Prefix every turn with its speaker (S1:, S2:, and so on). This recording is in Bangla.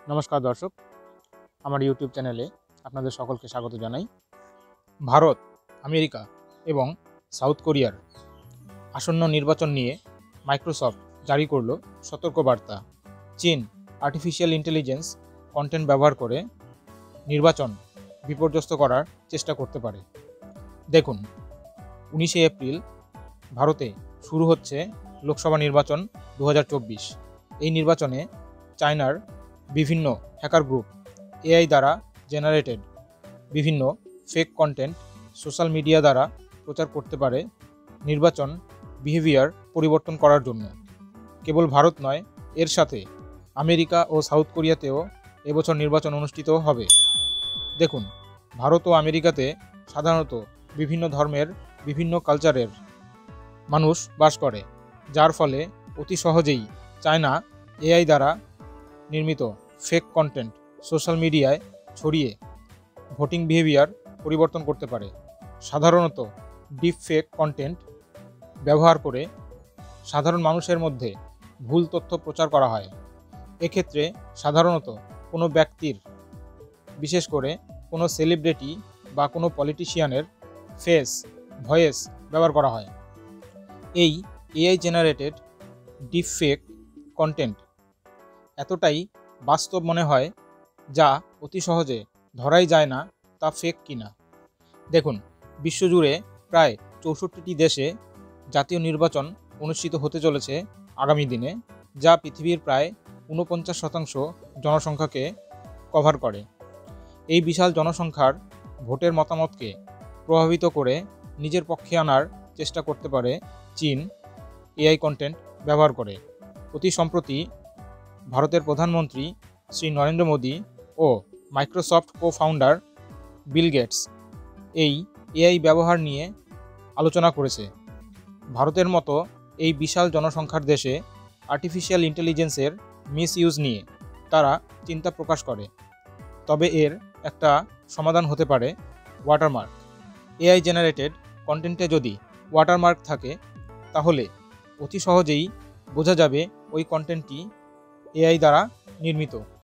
S1: নমস্কার দর্শক, আমার ইউটিউব চ্যানেলে আপনাদের সকলকে স্বাগত জানাই। ভারত, আমেরিকা এবং সাউথ কোরিয়ার আসন্ন নির্বাচন নিয়ে মাইক্রোসফট জারি করল সতর্কবার্তা। চীন আর্টিফিশিয়াল ইন্টেলিজেন্স কন্টেন্ট ব্যবহার করে নির্বাচন বিপর্যস্ত করার চেষ্টা করতে পারে। দেখুন, 19শে এপ্রিল ভারতে শুরু হচ্ছে লোকসভা নির্বাচন 2024। এই নির্বাচনে চায়নার বিভিন্ন হ্যাকার গ্রুপ এআই দ্বারা জেনারেটেড বিভিন্ন ফেক কন্টেন্ট সোশ্যাল মিডিয়া দ্বারা প্রচার করতে পারে নির্বাচন বিহেভিয়ার পরিবর্তন করার জন্য। কেবল ভারত নয়, এর সাথে আমেরিকা ও সাউথ কোরিয়াতেও এবছর নির্বাচন অনুষ্ঠিত হবে। দেখুন, ভারত ও আমেরিকাতে সাধারণত বিভিন্ন ধর্মের বিভিন্ন কালচারের মানুষ বাস করে, যার ফলে অতি সহজেই চায়না এআই দ্বারা নির্মিত ফেক কন্টেন্ট সোশ্যাল মিডিয়ায় ছড়িয়ে ভোটিং বিহেভিয়ার পরিবর্তন করতে পারে। সাধারণত ডিপ ফেক কন্টেন্ট ব্যবহার করে সাধারণ মানুষের মধ্যে ভুল তথ্য প্রচার করা হয়। এক্ষেত্রে সাধারণত কোনো ব্যক্তির, বিশেষ করে কোনো সেলিব্রিটি বা কোনো পলিটিশিয়ানের ফেস, ভয়েস ব্যবহার করা হয়। এই AI generated deep fake content এতটাই বাস্তব মনে হয় যা অতি সহজে ধরাই যায় না তা ফেক কিনা। দেখুন, বিশ্বজুড়ে প্রায় 64টি দেশে জাতীয় নির্বাচন অনুষ্ঠিত হতে চলেছে আগামী দিনে, যা পৃথিবীর প্রায় 49% জনসংখ্যাকে কভার করে। এই বিশাল জনসংখ্যার ভোটের মতামতকে প্রভাবিত করে নিজের পক্ষে আনার চেষ্টা করতে পারে চীন এআই কন্টেন্ট ব্যবহার করে। অতি সম্প্রতি ভারতের প্রধানমন্ত্রী শ্রী নরেন্দ্র মোদী ও মাইক্রোসফট কো-ফাউন্ডার বিল গেটস এই এআই ব্যবহার নিয়ে আলোচনা করেছে। ভারতের মতো এই বিশাল জনসংখ্যার দেশে আর্টিফিশিয়াল ইন্টেলিজেন্সের মিসইউজ নিয়ে তারা চিন্তা প্রকাশ করে। তবে এর একটা সমাধান হতে পারে ওয়াটারমার্ক। এআই জেনারেটেড কন্টেন্টে যদি ওয়াটারমার্ক থাকে, তাহলে অতি সহজেই বোঝা যাবে ওই কন্টেন্টটি এআই দ্বারা নির্মিত।